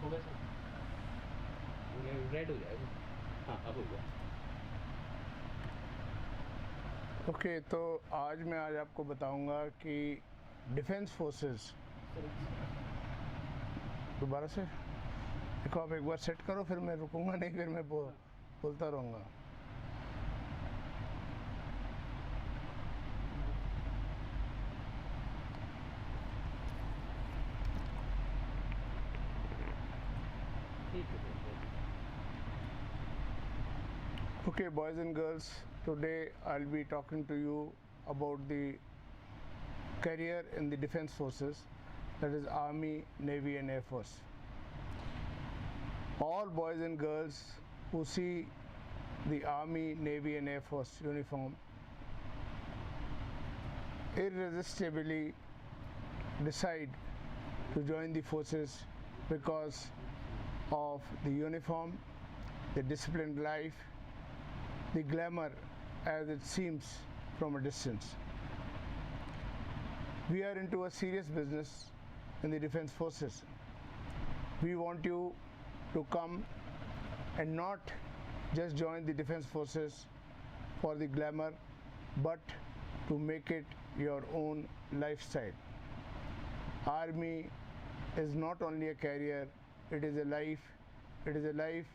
हो गया सर, ये रेड हो जाएगा। हाँ अब हो गया। ओके, तो आज आपको बताऊंगा कि डिफेंस फोर्सेस, दोबारा से देखो, आप एक बार सेट करो, फिर मैं रुकूंगा नहीं, फिर मैं बोलता रहूँगा। Okay, boys and girls, today I'll be talking to you about the career in the defense forces, that is Army, Navy and Air Force. All boys and girls who see the Army, Navy and Air Force uniform irresistibly decide to join the forces because of the uniform, the disciplined life, the glamour as it seems from a distance. We are into a serious business in the defense forces. We want you to come and not just join the defense forces for the glamour, but to make it your own lifestyle. Army is not only a career, it is a life. It is a life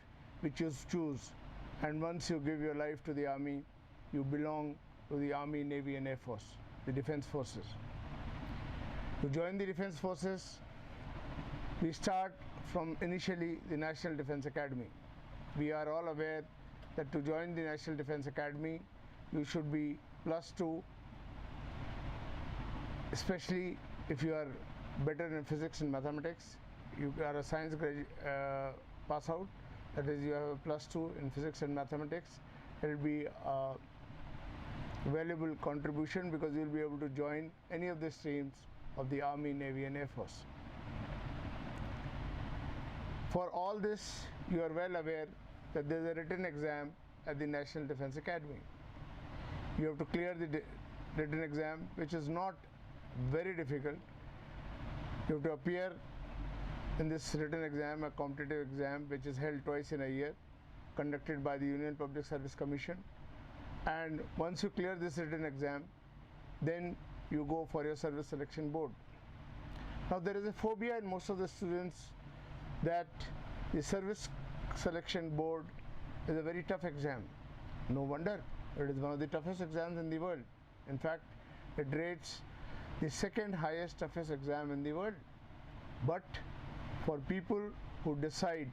which you choose. And once you give your life to the Army, you belong to the Army, Navy and Air Force, the defense forces. To join the defense forces, we start from initially the National Defence Academy. We are all aware that to join the National Defence Academy, you should be +2, especially if you are better in physics and mathematics. You are a science pass out, that is, you have a +2 in physics and mathematics. It will be a valuable contribution because you will be able to join any of the streams of the Army, Navy and Air Force. For all this, you are well aware that there is a written exam at the National Defence Academy. You have to clear the written exam, which is not very difficult. You have to appear in this written exam, a competitive exam which is held twice in a year, conducted by the Union Public Service Commission. And once you clear this written exam, then you go for your service selection board. Now there is a phobia in most of the students that the service selection board is a very tough exam. No wonder, it is one of the toughest exams in the world. In fact, it rates the second highest toughest exam in the world. But for people who decide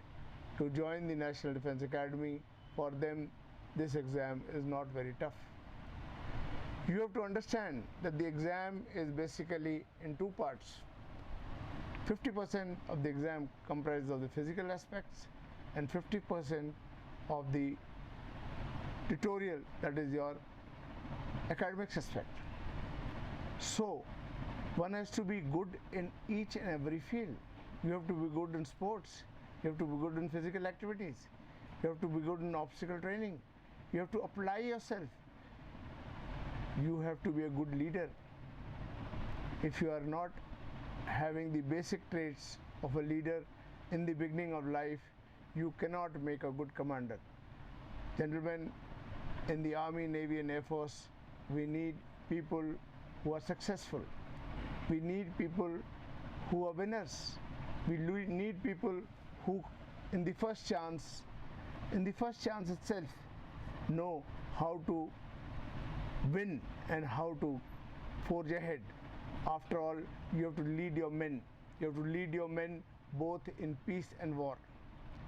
to join the National Defence Academy, for them this exam is not very tough. You have to understand that the exam is basically in two parts. 50% of the exam comprises of the physical aspects and 50% of the tutorial, that is your academics aspect. So one has to be good in each and every field. You have to be good in sports, you have to be good in physical activities, you have to be good in obstacle training, you have to apply yourself, you have to be a good leader. If you are not having the basic traits of a leader in the beginning of life, you cannot make a good commander. Gentlemen, in the Army, Navy and Air Force, we need people who are successful. We need people who are winners. We need people who in the first chance itself know how to win and how to forge ahead. After all, you have to lead your men. You have to lead your men both in peace and war.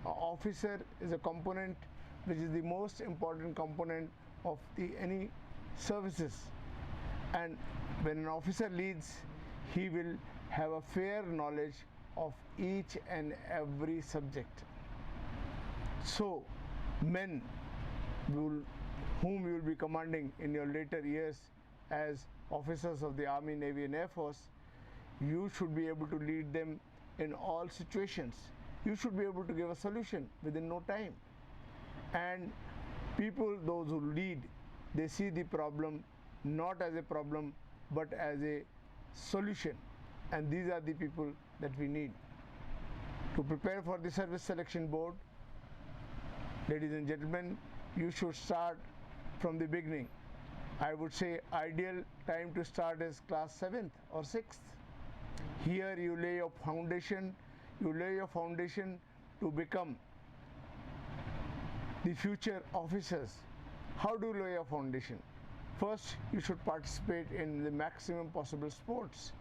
An officer is a component which is the most important component of any services. And when an officer leads, he will have a fair knowledge of each and every subject. So, men whom you will be commanding in your later years as officers of the Army, Navy and Air Force, you should be able to lead them in all situations. You should be able to give a solution within no time. And people, those who lead, they see the problem not as a problem but as a solution. And these are the people that we need. To prepare for the service selection board, ladies and gentlemen, you should start from the beginning. I would say ideal time to start is class 7th or 6th. Here you lay your foundation, to become the future officers. How do you lay your foundation? First, you should participate in the maximum possible sports.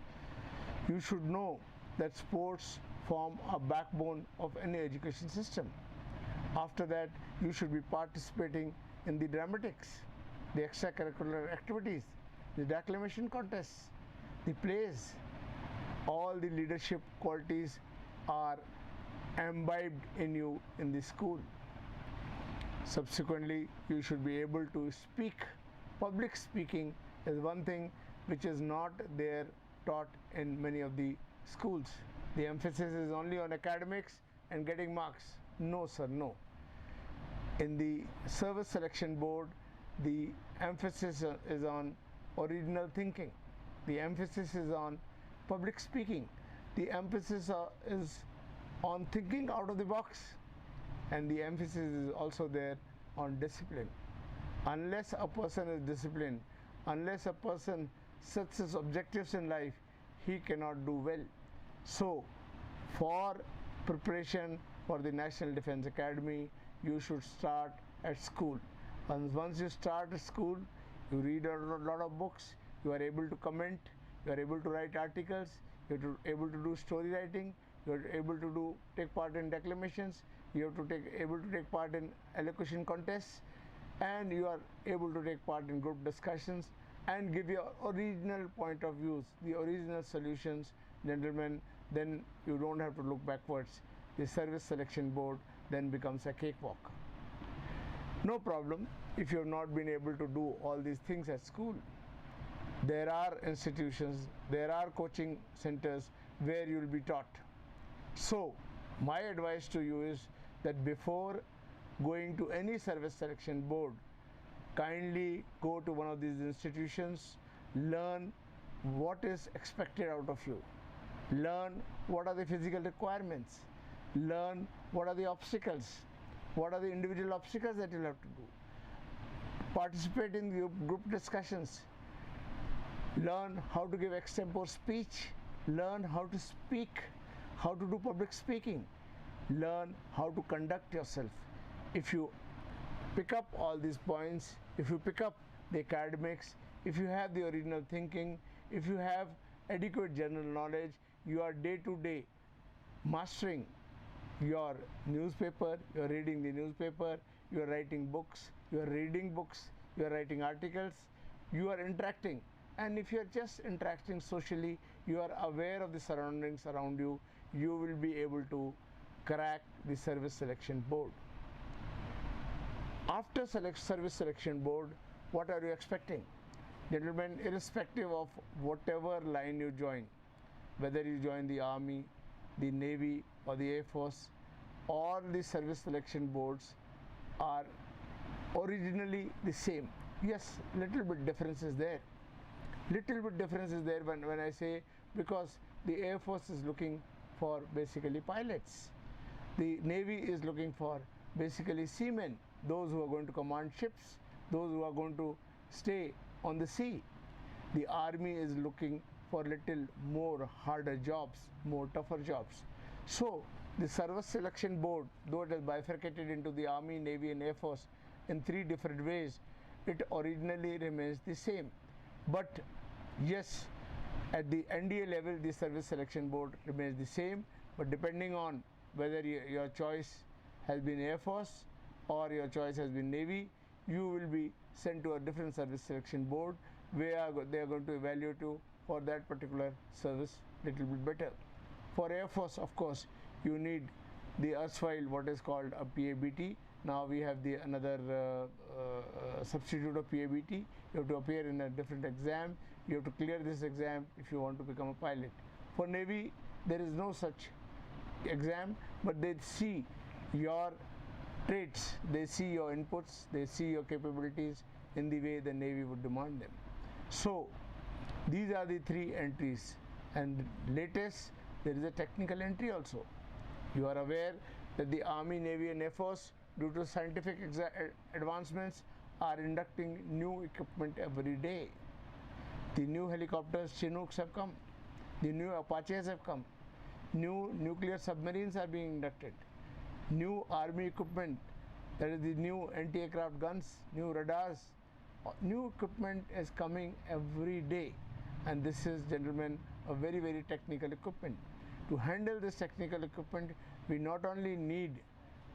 You should know that sports form a backbone of any education system. After that, you should be participating in the dramatics, the extracurricular activities, the declamation contests, the plays. All the leadership qualities are imbibed in you in the school. Subsequently, you should be able to speak. Public speaking is one thing which is not there taught in many of the schools. The emphasis is only on academics and getting marks. No sir, no. In the service selection board, the emphasis is on original thinking. The emphasis is on public speaking. The emphasis is on thinking out of the box, and the emphasis is also there on discipline. Unless a person is disciplined, unless a person sets his objectives in life, he cannot do well. So, for preparation for the National Defence Academy, you should start at school. And once you start at school, you read a lot of books, you are able to comment, you are able to write articles, you are able to do story writing, you are able to take part in declamations, you have to able to take part in elocution contests, and you are able to take part in group discussions and give your original point of views, the original solutions. Gentlemen, then you don't have to look backwards. The service selection board then becomes a cakewalk. No problem if you have not been able to do all these things at school. There are institutions, there are coaching centers where you will be taught. So, my advice to you is that before going to any service selection board, kindly go to one of these institutions, learn what is expected out of you, learn what are the physical requirements, learn what are the obstacles, what are the individual obstacles that you'll have to do, participate in group discussions, learn how to give extempore speech, learn how to speak, how to do public speaking, learn how to conduct yourself. If you pick up all these points, if you pick up the academics, if you have the original thinking, if you have adequate general knowledge, you are day to day mastering your newspaper, you are reading the newspaper, you are writing books, you are reading books, you are writing articles, you are interacting. And if you are just interacting socially, you are aware of the surroundings around you, you will be able to crack the service selection board. After service selection board, what are you expecting? Gentlemen, irrespective of whatever line you join, whether you join the Army, the Navy or the Air Force, all the service selection boards are originally the same. Yes, little bit difference is there. Little bit difference is there when I say, because the Air Force is looking for basically pilots. The Navy is looking for basically seamen, those who are going to command ships, those who are going to stay on the sea. The Army is looking for little more harder jobs, more tougher jobs. So the service selection board, though it is bifurcated into the Army, Navy and Air Force in 3 different ways, it originally remains the same. But yes, at the NDA level, the service selection board remains the same, but depending on whether your choice has been Air Force or your choice has been Navy, you will be sent to a different service selection board where they are going to evaluate you for that particular service little bit better. For Air Force, of course, you need the erstwhile what is called a PABT. Now we have the another substitute of PABT. You have to appear in a different exam. You have to clear this exam if you want to become a pilot. For Navy, there is no such exam, but they see your traits, they see your inputs, they see your capabilities in the way the Navy would demand them. So these are the 3 entries, and latest there is a technical entry also. You are aware that the Army, Navy and Air Force, due to scientific advancements, are inducting new equipment every day. The new helicopters, Chinooks have come. The new Apaches have come. New nuclear submarines are being inducted. New army equipment, that is the new anti-aircraft guns, new radars, new equipment is coming every day. And this is, gentlemen, a very, very technical equipment. To handle this technical equipment, we not only need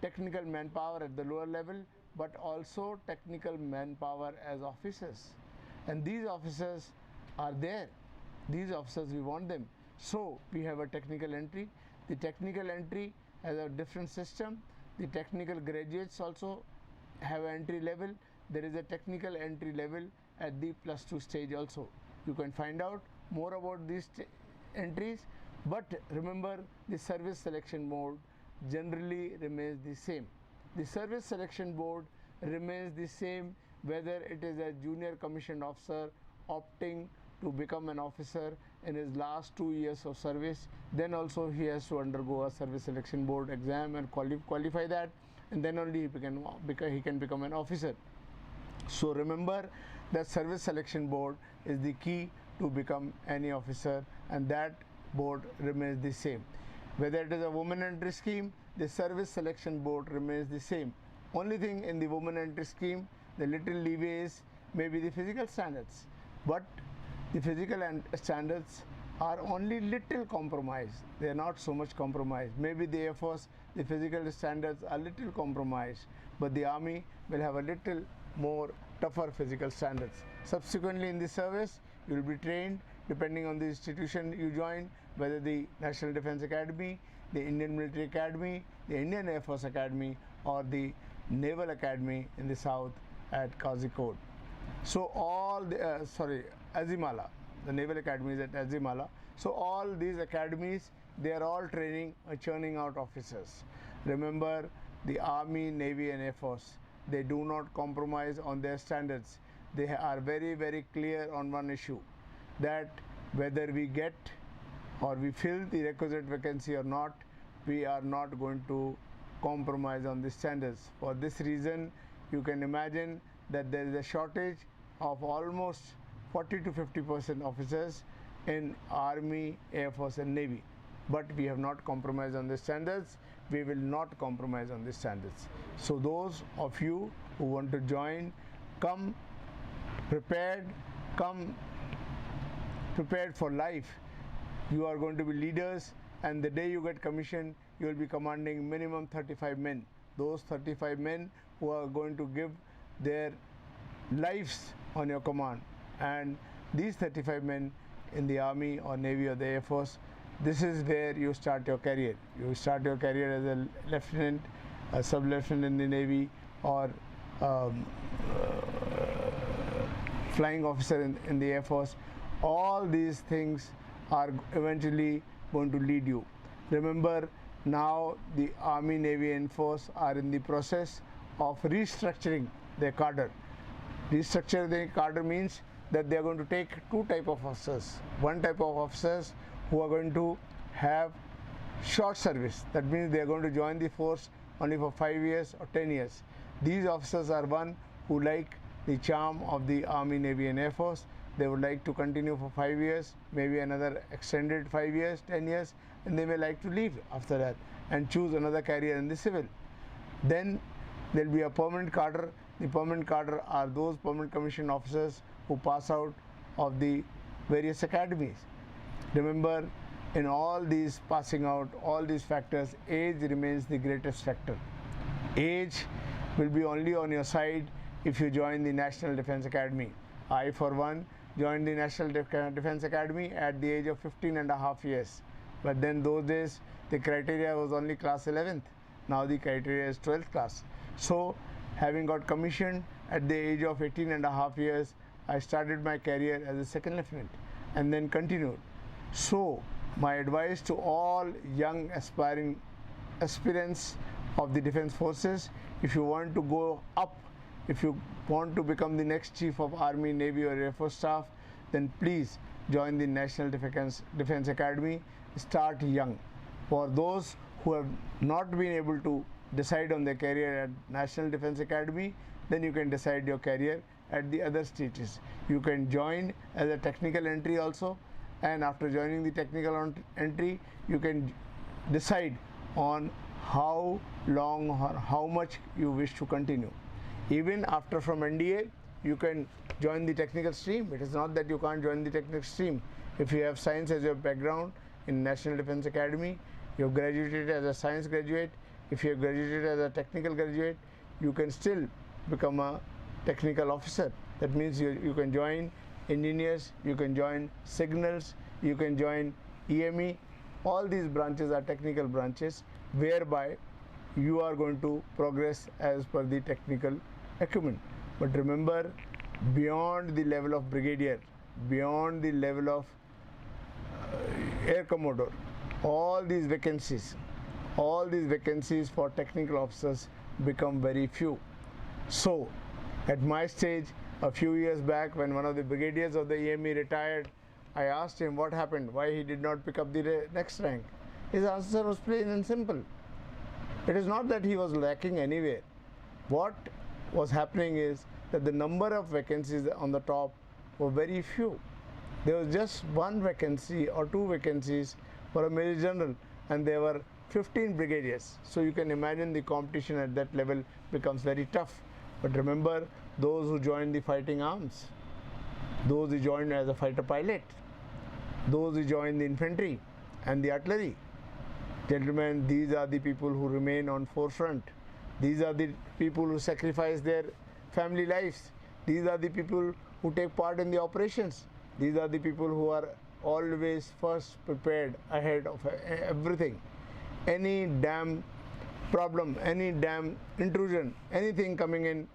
technical manpower at the lower level, but also technical manpower as officers. And these officers are there. These officers, we want them. So we have a technical entry. The technical entry has a different system. The technical graduates also have an entry level. There is a technical entry level at the +2 stage also. You can find out more about these entries, but remember, the service selection board generally remains the same. The service selection board remains the same whether it is a junior commissioned officer opting to become an officer in his last 2 years of service. Then also he has to undergo a service selection board exam and qualify that, and then only he can become an officer. So remember that service selection board is the key to become any officer, and that board remains the same. Whether it is a women entry scheme, the service selection board remains the same. Only thing in the women entry scheme, the little leeway is maybe the physical standards, but the physical standards are only little compromised. They are not so much compromised. Maybe the Air Force, the physical standards are little compromised, but the Army will have a little more tougher physical standards. Subsequently in the service, you will be trained depending on the institution you join, whether the National Defence Academy, the Indian Military Academy, the Indian Air Force Academy, or the Naval Academy in the south at Kozhikode. So all the, Azimala, the Naval Academy is at Azimala. So all these academies, they are all training, churning out officers. Remember, the Army, Navy and Air Force, they do not compromise on their standards. They are very, very clear on one issue, that whether we get or we fill the requisite vacancy or not, we are not going to compromise on the standards. For this reason, you can imagine that there is a shortage of almost 40 to 50% officers in Army, Air Force and Navy. But we have not compromised on the standards. We will not compromise on the standards. So those of you who want to join, come prepared, come prepared for life. You are going to be leaders, and the day you get commissioned, you will be commanding minimum 35 men. Those 35 men who are going to give their lives on your command. And these 35 men in the Army or Navy or the Air Force, this is where you start your career. You start your career as a lieutenant, a sub-lieutenant in the Navy, or flying officer in the Air Force. All these things are eventually going to lead you. Remember, now the Army, Navy and Force are in the process of restructuring their cadre. Restructure the cadre means that they are going to take two types of officers. One type of officers who are going to have short service. That means they are going to join the force only for 5 years or 10 years. These officers are one who like the charm of the Army, Navy and Air Force. They would like to continue for 5 years, maybe another extended 5 years, 10 years, and they may like to leave after that and choose another career in the civil. Then there will be a permanent cadre. The permanent cadre are those permanent commissioned officers who pass out of the various academies. Remember, in all these passing out, all these factors, age remains the greatest factor. Age will be only on your side if you join the National Defence Academy. I, for one, joined the National Defence Academy at the age of 15.5 years. But then those days, the criteria was only class 11th. Now the criteria is 12th class. So, having got commissioned at the age of 18.5 years, I started my career as a second lieutenant and then continued. So, my advice to all young aspiring aspirants of the defense forces, if you want to go up, if you want to become the next Chief of Army, Navy or Air Force Staff, then please join the National Defence Academy. Start young. For those who have not been able to decide on their career at National Defence Academy, then you can decide your career at the other stages. You can join as a technical entry also, and after joining the technical entry, you can decide on how long or how much you wish to continue. Even after from NDA, you can join the technical stream. It is not that you can't join the technical stream. If you have science as your background in National Defence Academy, you have graduated as a science graduate, if you have graduated as a technical graduate, you can still become a technical officer. That means you can join engineers, you can join signals, you can join EME. All these branches are technical branches whereby you are going to progress as per the technical acumen. But remember, beyond the level of brigadier, beyond the level of air commodore, all these vacancies for technical officers become very few. So at my stage, a few years back, when one of the brigadiers of the EME retired, I asked him what happened, why he did not pick up the next rank. His answer was plain and simple. It is not that he was lacking anywhere. What was happening is that the number of vacancies on the top were very few. There was just one vacancy or two vacancies for a Major General, and there were 15 brigadiers. So you can imagine the competition at that level becomes very tough. But remember, those who joined the fighting arms, those who joined as a fighter pilot, those who joined the infantry and the artillery, gentlemen, these are the people who remain on forefront. These are the people who sacrifice their family lives. These are the people who take part in the operations. These are the people who are always first prepared ahead of everything. Any damn problem, any damn intrusion, anything coming in,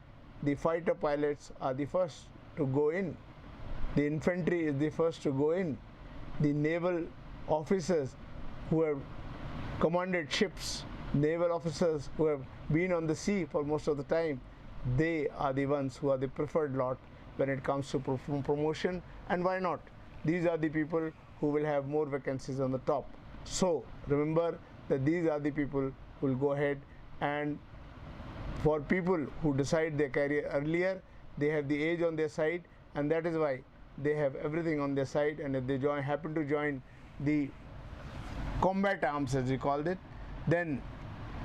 the fighter pilots are the first to go in. The infantry is the first to go in. The naval officers who have commanded ships, naval officers who have been on the sea for most of the time, they are the ones who are the preferred lot when it comes to promotion. And why not? These are the people who will have more vacancies on the top. So remember that these are the people who will go ahead, and for people who decide their career earlier, they have the age on their side, and that is why they have everything on their side. And if they happen to join the combat arms, as we called it, then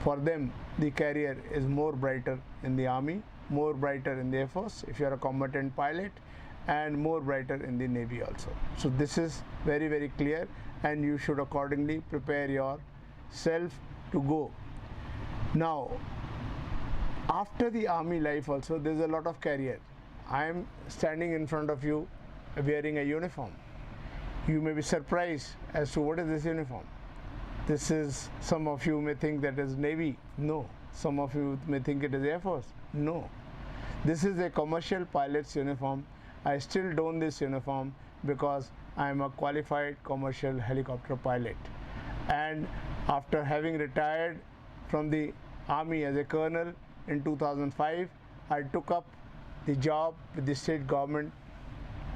for them the career is more brighter in the army, more brighter in the Air Force if you are a combatant pilot, and more brighter in the Navy also. So this is very, very clear, and you should accordingly prepare yourself to go. Now, after the army life also, there is a lot of career. I am standing in front of you wearing a uniform. You may be surprised as to what is this uniform. This is, some of you may think that is Navy. No. Some of you may think it is Air Force. No. This is a commercial pilot's uniform. I still don this uniform because I am a qualified commercial helicopter pilot. And after having retired from the army as a colonel in 2005, I took up the job with the state government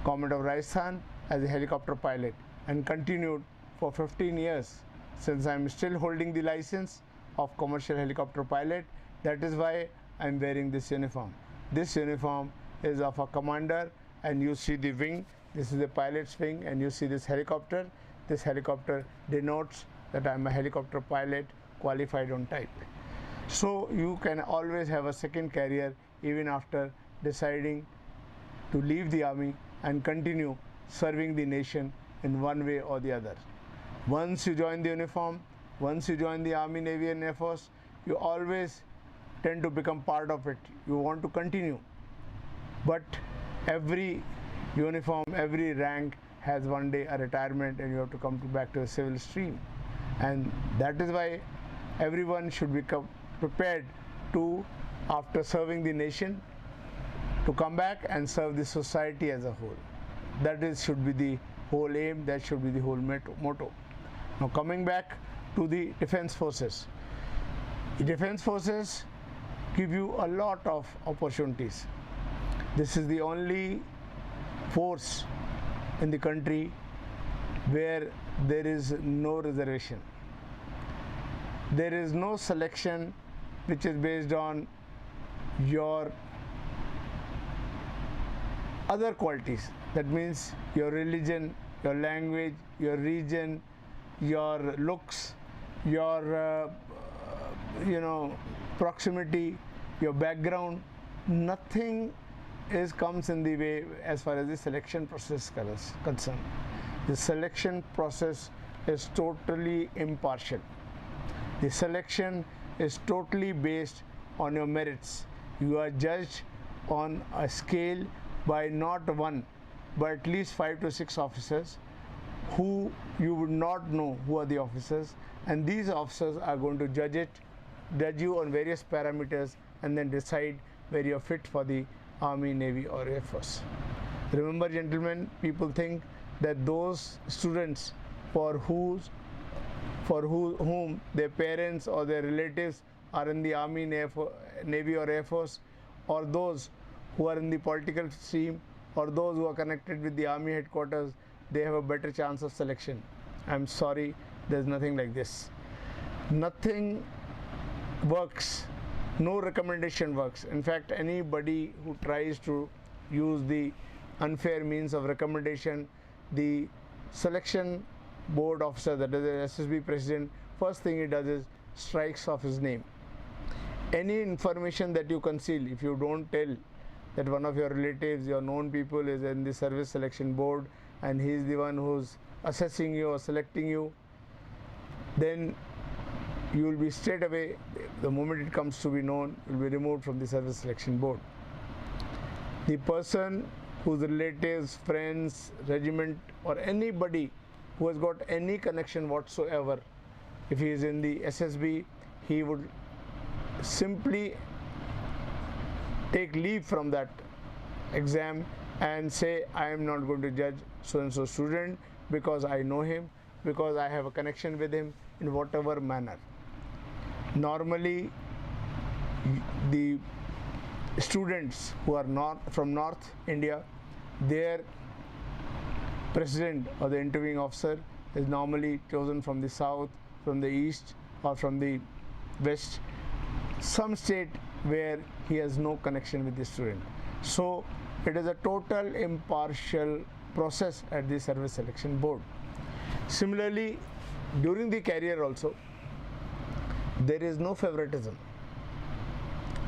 of Rajasthan as a helicopter pilot, and continued for 15 years since I am still holding the license of commercial helicopter pilot. That is why I am wearing this uniform. This uniform is of a commander, and you see the wing. This is the pilot's wing, and you see this helicopter. This helicopter denotes that I am a helicopter pilot qualified on type. So you can always have a second career even after deciding to leave the army and continue serving the nation in one way or the other. Once you join the uniform, once you join the Army, Navy and Air Force, you always tend to become part of it. You want to continue. But every uniform, every rank has one day a retirement, and you have to come back to the civil stream. And that is why everyone should become prepared to, after serving the nation, to come back and serve the society as a whole. That should be the whole aim, that should be the whole motto. Now coming back to the Defence Forces. The Defence Forces give you a lot of opportunities. This is the only force in the country where there is no reservation. There is no selection which is based on your other qualities. That means your religion, your language, your region, your looks, your proximity, your background. Nothing comes in the way as far as the selection process is concerned. The selection process is totally impartial. The selection is totally based on your merits. You are judged on a scale by not one but at least 5 to 6 officers who you would not know who are the officers, and these officers are going to judge you on various parameters and then decide where you are fit for the Army, Navy or Air Force. Remember, gentlemen, people think that those students for whom their parents or their relatives are in the Army, Navy or Air Force, or those who are in the political stream, or those who are connected with the Army headquarters, they have a better chance of selection. I'm sorry, there's nothing like this. Nothing works. No recommendation works. In fact, anybody who tries to use the unfair means of recommendation, the selection board officer, that is the SSB president, first thing he does is strikes off his name. Any information that you conceal, if you don't tell that one of your relatives, your known people is in the service selection board and he is the one who's assessing you or selecting you, then you will be straight away, the moment it comes to be known, will be removed from the service selection board. The person whose relatives, friends, regiment or anybody who has got any connection whatsoever, if he is in the SSB, he would simply take leave from that exam and say, I am not going to judge so and so student because I know him, because I have a connection with him in whatever manner. Normally, the students who are from North India, their president or the interviewing officer is normally chosen from the South, from the East or from the West, some state where he has no connection with the student. So it is a total impartial process at the service selection board. Similarly, during the career also, there is no favoritism.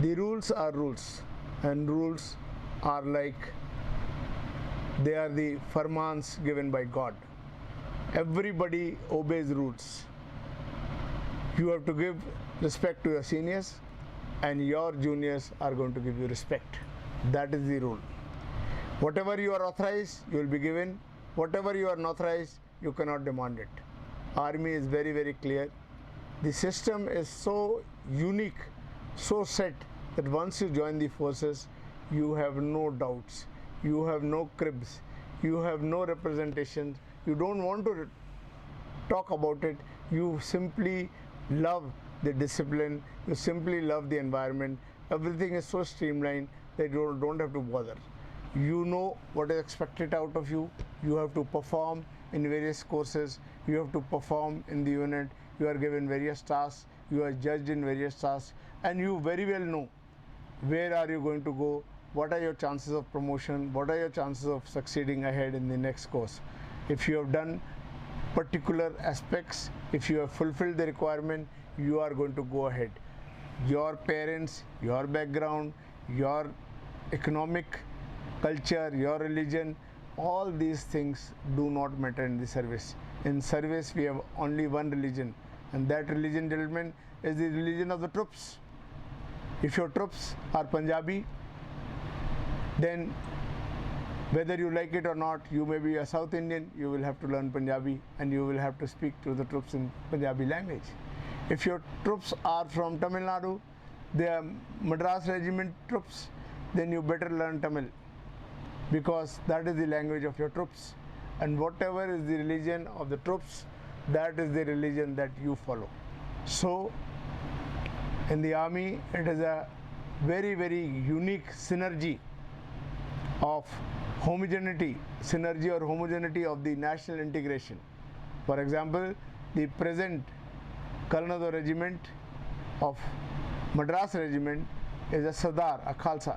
The rules are rules, and rules are like, they are the farmans given by God. Everybody obeys rules. You have to give respect to your seniors, and your juniors are going to give you respect. That is the rule. Whatever you are authorized, you will be given. Whatever you are not authorized, you cannot demand it. Army is very, very clear. The system is so unique, so set, that once you join the forces, you have no doubts, you have no cribs, you have no representation, you don't want to talk about it, you simply love the discipline, you simply love the environment. Everything is so streamlined that you don't have to bother. You know what is expected out of you. You have to perform in various courses, you have to perform in the unit, you are given various tasks, you are judged in various tasks, and you very well know where are you going to go, what are your chances of promotion, what are your chances of succeeding ahead in the next course. If you have done particular aspects, if you have fulfilled the requirement, you are going to go ahead. Your parents, your background, your economic culture, your religion, all these things do not matter in the service. In service, we have only one religion, and that religion, gentlemen, is the religion of the troops. If your troops are Punjabi, then whether you like it or not, you may be a South Indian, you will have to learn Punjabi and you will have to speak to the troops in Punjabi language. If your troops are from Tamil Nadu, they are Madras Regiment troops, then you better learn Tamil, because that is the language of your troops. And whatever is the religion of the troops, that is the religion that you follow. So in the army, it is a very, very unique synergy of homogeneity of the national integration. For example, the present Colonel of the regiment of Madras regiment is a Sardar, a Khalsa,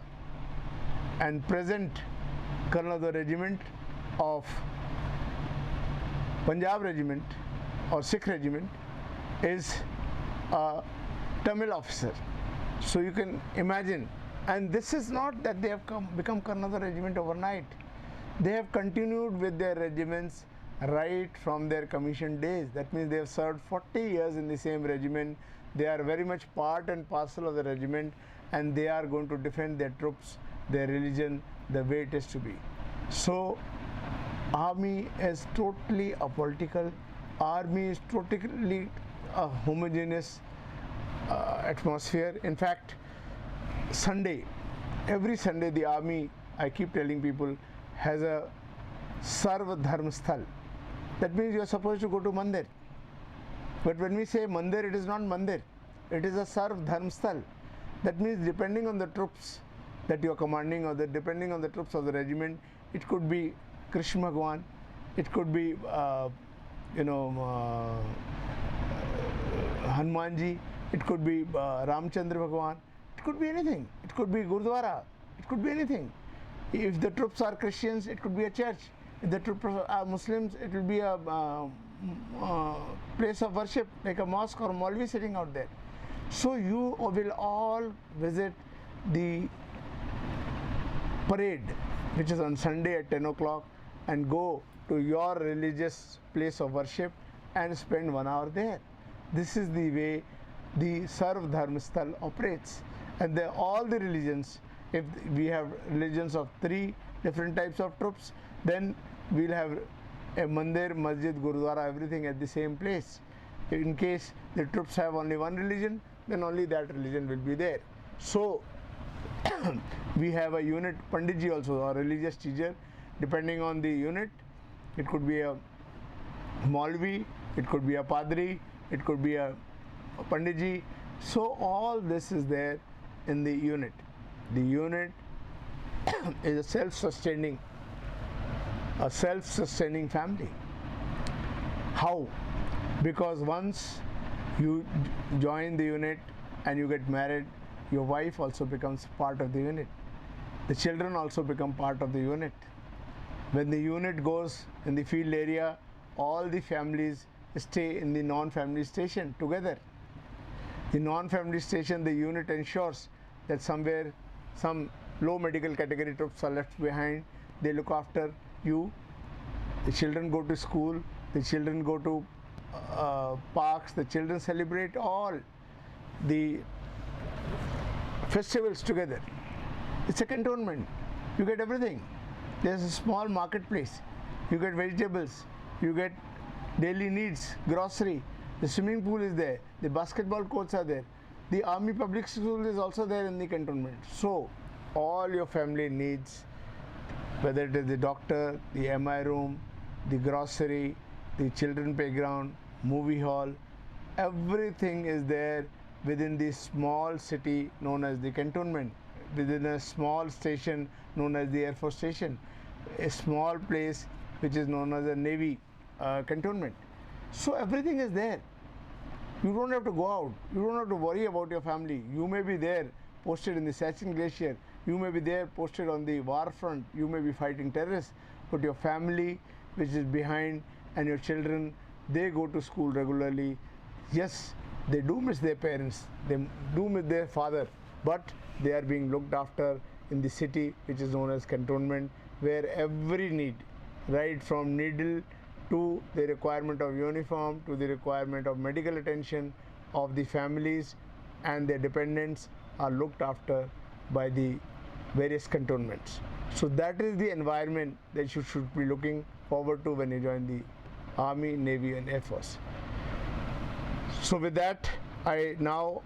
and present Colonel of the regiment of Punjab regiment or Sikh regiment is a Tamil officer. So you can imagine, and this is not that they have become Colonel of the regiment overnight. They have continued with their regiments right from their commission days. That means they have served 40 years in the same regiment. They are very much part and parcel of the regiment, and they are going to defend their troops, their religion, the way it is to be. So army is totally apolitical. Army is totally a homogeneous atmosphere. In fact, Sunday, every Sunday the army, I keep telling people, has a Sarv Dharm Sthal. That means you are supposed to go to Mandir. But when we say Mandir, it is not Mandir. It is a Sarv Dharm Sthal. That means depending on the troops that you are commanding, or depending on the troops of the regiment, it could be Krishna Bhagwan, it could be Hanumanji, it could be Ramchandra Bhagwan, it could be anything. It could be Gurdwara, it could be anything. If the troops are Christians, it could be a church. If the troops are Muslims, it will be a place of worship, like a mosque or a Maulvi sitting out there. So you will all visit the parade, which is on Sunday at 10 o'clock, and go to your religious place of worship and spend 1 hour there. This is the way the Sarv Dharm Sthal operates. And all the religions, if we have religions of 3 different types of troops, then we'll have a mandir, masjid, gurudwara, everything at the same place. In case the troops have only one religion, then only that religion will be there. So we have a unit Panditji also, or religious teacher, depending on the unit. It could be a Maulvi, it could be a Padri, it could be a Panditji. So all this is there in the unit. The unit is a self-sustaining family. How? Because once you join the unit and you get married, your wife also becomes part of the unit. The children also become part of the unit. When the unit goes in the field area, all the families stay in the non-family station together. The non-family station, the unit ensures that somewhere some low medical category troops are left behind. They look after you. The children go to school, the children go to parks, the children celebrate all the festivals together. It's a cantonment. You get everything. There's a small marketplace. You get vegetables, you get daily needs, grocery. The swimming pool is there, the basketball courts are there. The army public school is also there in the cantonment. So all your family needs, whether it is the doctor, the MI room, the grocery, the children playground, movie hall, everything is there within the small city known as the cantonment, within a small station known as the Air Force Station, a small place which is known as a Navy cantonment. So everything is there. You don't have to go out. You don't have to worry about your family. You may be there posted in the Siachen Glacier. You may be there posted on the war front. You may be fighting terrorists. But your family, which is behind, and your children, they go to school regularly. Yes, they do miss their parents. They do miss their father. But they are being looked after in the city, which is known as cantonment, where every need, right from needle to the requirement of uniform, to the requirement of medical attention of the families and their dependents, are looked after by the various cantonments. So that is the environment that you should be looking forward to when you join the Army, Navy and Air Force. So with that, I now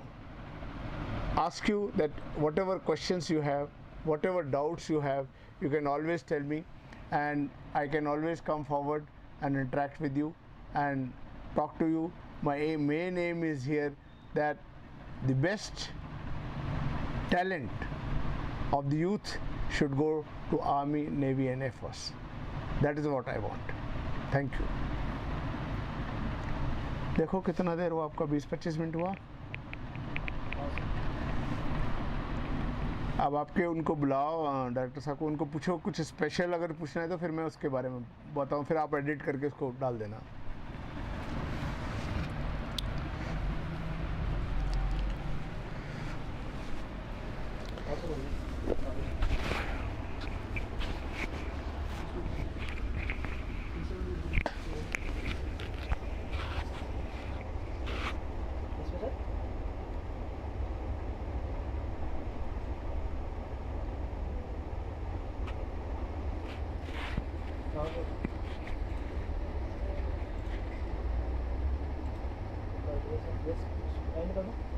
ask you that whatever questions you have, whatever doubts you have, you can always tell me, and I can always come forward and interact with you and talk to you. My main aim is here that the best talent of the youth should go to Army, Navy and Air Force. That is what I want. Thank you. देखो कितना देर हुआ आपका, 20-25 minute हुआ। अब आपके उनको बुलाओ, director साहब को, उनको पूछो कुछ स्पेशल अगर पूछना है तो फिर मैं उसके बारे में बताऊं, फिर आप एडिट करके उसको डाल देना। Yes, end करो।